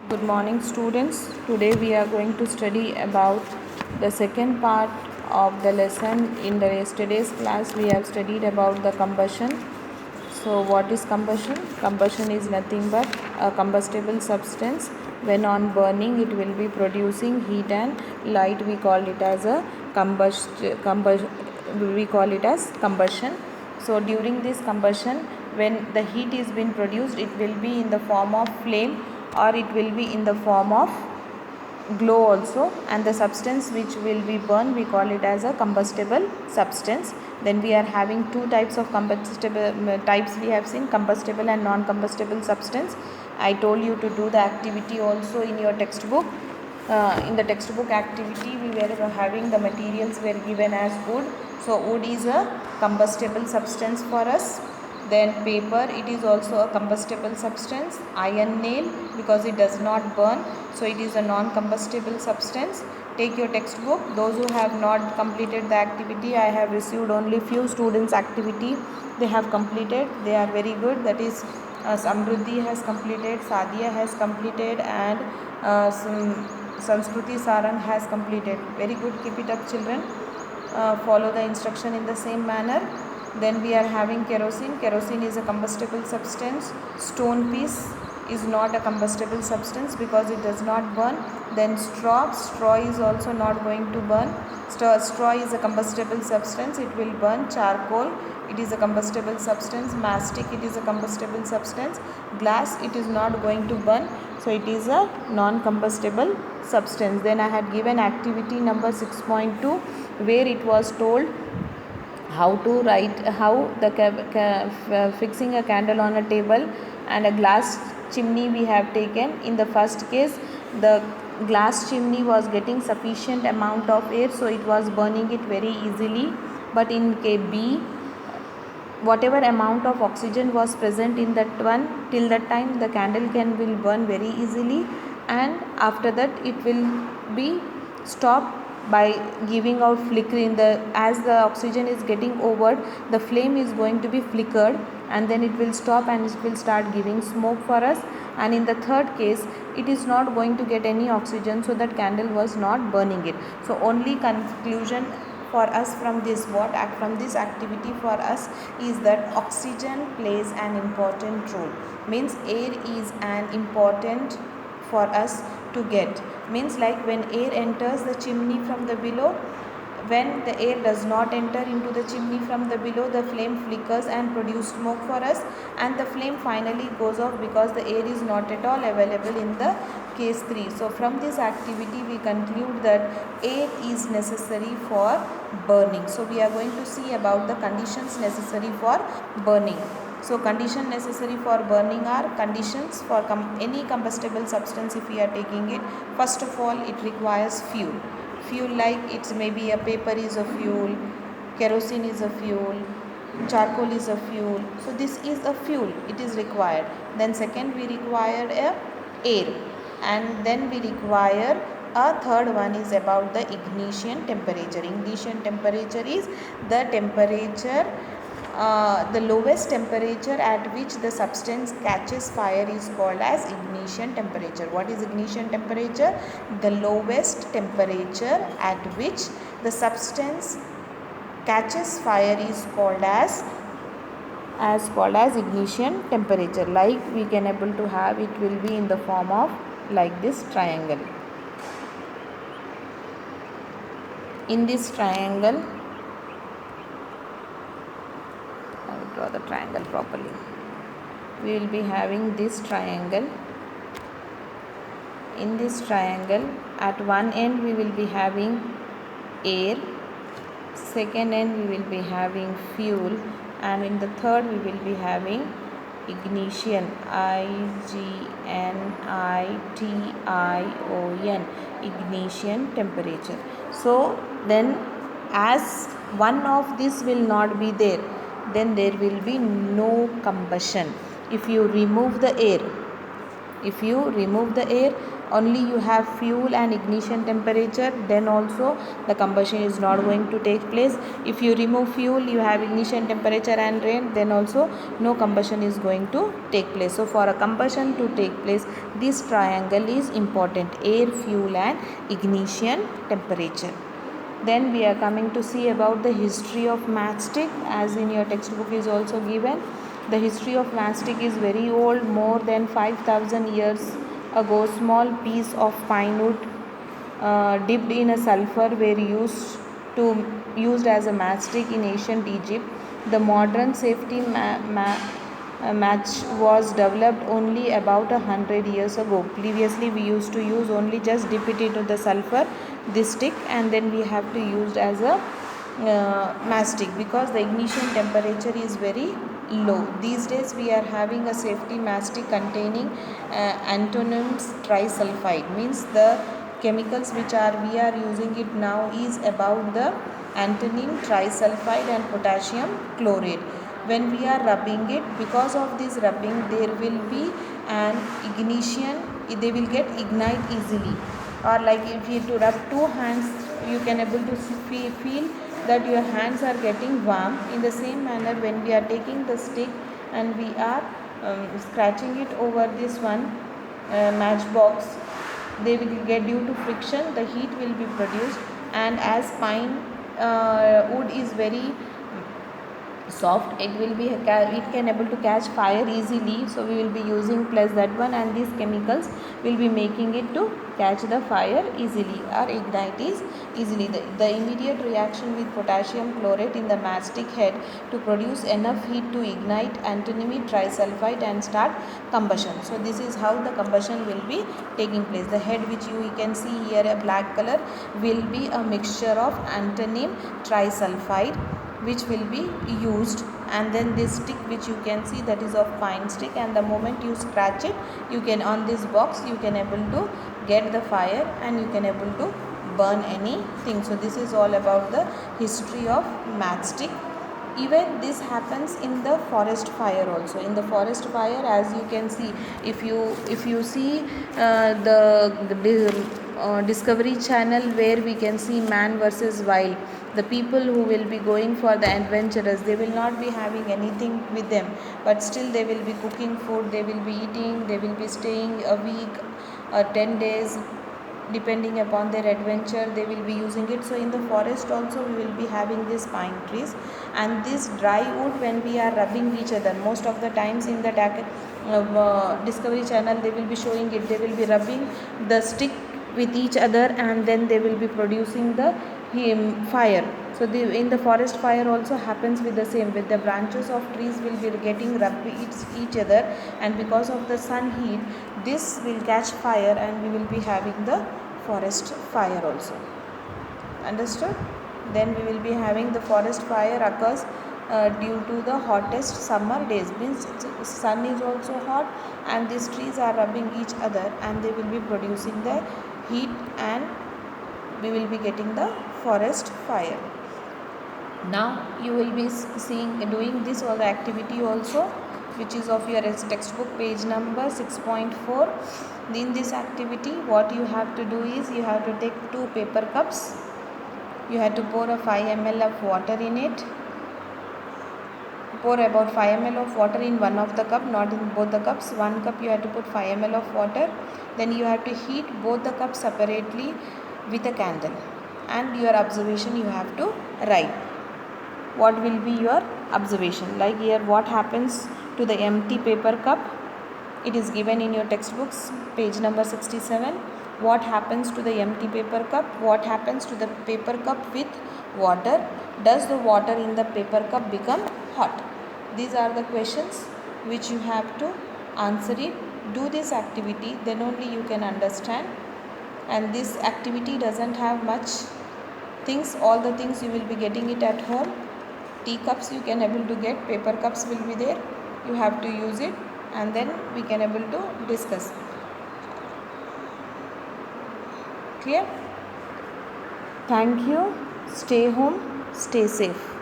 Good morning, students. Today we are going to study about the second part of the lesson. In the yesterday's class we have studied about the combustion. So what is combustion? Combustion is nothing but a combustible substance. When on burning it will be producing heat and light. We call it as a combustion. So during this combustion, when the heat is being produced, it will be in the form of flame or it will be in the form of glow also, and the substance which will be burned we call it as a combustible substance. Then we are having two types of combustible types. We have seen combustible and non-combustible substance. I told you to do the activity also in your textbook. In the textbook activity we were having the materials were given as wood. So wood is a combustible substance for us. Then paper, it is also a combustible substance. Iron nail, because it does not burn, so it is a non-combustible substance. Take your textbook. Those who have not completed the activity, I have received only few students activity they have completed. They are very good. That is Samruddhi has completed, Sadia has completed, and Sanskruti Sarang has completed. Very good. Keep it up, children. Follow the instruction in the same manner. Then we are having kerosene. Kerosene is a combustible substance. Stone piece is not a combustible substance because it does not burn. Then straw. Straw is also not going to burn. Straw is a combustible substance. It will burn. Charcoal, it is a combustible substance. Mastic, it is a combustible substance. Glass, it is not going to burn, so it is a non-combustible substance. Then I had given activity number 6.2 where it was told how to write, how the fixing a candle on a table and a glass chimney we have taken. In the first case, the glass chimney was getting sufficient amount of air, so it was burning it very easily. But in Cbbe, whatever amount of oxygen was present in that one, till that time the candle will burn very easily, and after that it will be stopped by giving out flickering. As the oxygen is getting over, the flame is going to be flickered and then it will stop and it will start giving smoke for us. And in the third case, it is not going to get any oxygen, so that candle was not burning it. So only conclusion for us from this activity for us is that oxygen plays an important role. Means air is an important for us to get. Means like when air enters the chimney from the below, when the air does not enter into the chimney from the below, the flame flickers and produce smoke for us, and the flame finally goes off because the air is not at all available in the case 3. So from this activity we conclude that air is necessary for burning. So we are going to see about the conditions necessary for burning. So condition necessary for burning are conditions for any combustible substance. If we are taking it, first of all it requires fuel. Fuel, like it may be a paper is a fuel, kerosene is a fuel, charcoal is a fuel. So this is a fuel, it is required. Then second, we require a air, and then we require a third one is about the ignition temperature. Ignition temperature is the temperature, the lowest temperature at which the substance catches fire is called as ignition temperature. What is ignition temperature? The lowest temperature at which the substance catches fire is called as ignition temperature. Like we can able to have, it will be in the form of like this triangle. In this triangle, I will draw the triangle properly. We will be having this triangle. In this triangle, at one end we will be having air, second end we will be having fuel, and in the third we will be having ignition, ignition, ignition temperature. So then, as one of this will not be there, then there will be no combustion. If you remove the air, If you remove the air, only you have fuel and ignition temperature, then also the combustion is not going to take place. If you remove fuel, you have ignition temperature and rain, then also no combustion is going to take place. So for a combustion to take place, this triangle is important: air, fuel and ignition temperature. Then we are coming to see about the history of matchstick, as in your textbook is also given. The history of matchstick is very old, more than 5000 years ago. Small piece of pine wood dipped in a sulfur were used as a matchstick in ancient Egypt. The modern safety match was developed only about 100 years ago. Previously we used to use only just dip it into the sulfur, this stick, and then we have to use as a matchstick, because the ignition temperature is very low. These days we are having a safety matchstick containing antimony trisulfide, means the chemicals which we are using it now is about the antimony trisulfide and potassium chlorate. When we are rubbing it, because of this rubbing there will be an ignition, they will get ignite easily. Or like if you to rub two hands, you can able to feel that your hands are getting warm. In the same manner, when we are taking the stick and we are scratching it over this one matchbox, they will get, due to friction the heat will be produced, and as pine wood is very soft, it will be, it can able to catch fire easily. So we will be using plus that one, and these chemicals will be making it to catch the fire easily or ignite is easily. The immediate reaction with potassium chlorate in the matchstick head to produce enough heat to ignite antimony trisulfide and start combustion. So this is how the combustion will be taking place. The head which you can see here, a black color, will be a mixture of antimony trisulfide which will be used, and then this stick which you can see, that is of pine stick, and the moment you scratch it, you can, on this box you can able to get the fire and you can able to burn anything. So this is all about the history of matchstick. Even this happens in the forest fire also. In the forest fire, as you can see, if you see the Discovery Channel, where we can see man versus wild, the people who will be going for the adventurous, they will not be having anything with them, but still they will be cooking food, they will be eating, they will be staying a week or 10 days, depending upon their adventure they will be using it. So in the forest also we will be having these pine trees, and this dry wood, when we are rubbing each other, most of the times in the Discovery Channel they will be showing it, they will be rubbing the stick with each other, and then they will be producing the fire. So in the forest fire also happens with the same, with the branches of trees will be getting rubbed each other, and because of the sun heat this will catch fire, and we will be having the forest fire also. Understood? Then we will be having the forest fire occurs due to the hottest summer days, means sun is also hot and these trees are rubbing each other and they will be producing the heat, and we will be getting the forest fire. Now you will be doing this all the activity also, which is of your textbook page number 6.4. In this activity what you have to do is, you have to take 2 paper cups, you have to pour a 5 ml of water in it. Pour about 5 ml of water in one of the cup, not in both the cups. One cup you have to put 5 ml of water. Then you have to heat both the cups separately with a candle, and your observation you have to write. What will be your observation? Like here, what happens to the empty paper cup? It is given in your textbooks, page number 67. What happens to the empty paper cup? What happens to the paper cup with water? Does the water in the paper cup become hot? These are the questions which you have to answer it. Do this activity, then only you can understand. And this activity doesn't have much things. All the things you will be getting it at home. Tea cups you can able to get, paper cups will be there, you have to use it, and then we can able to discuss. Clear? Thank you. Stay home, stay safe.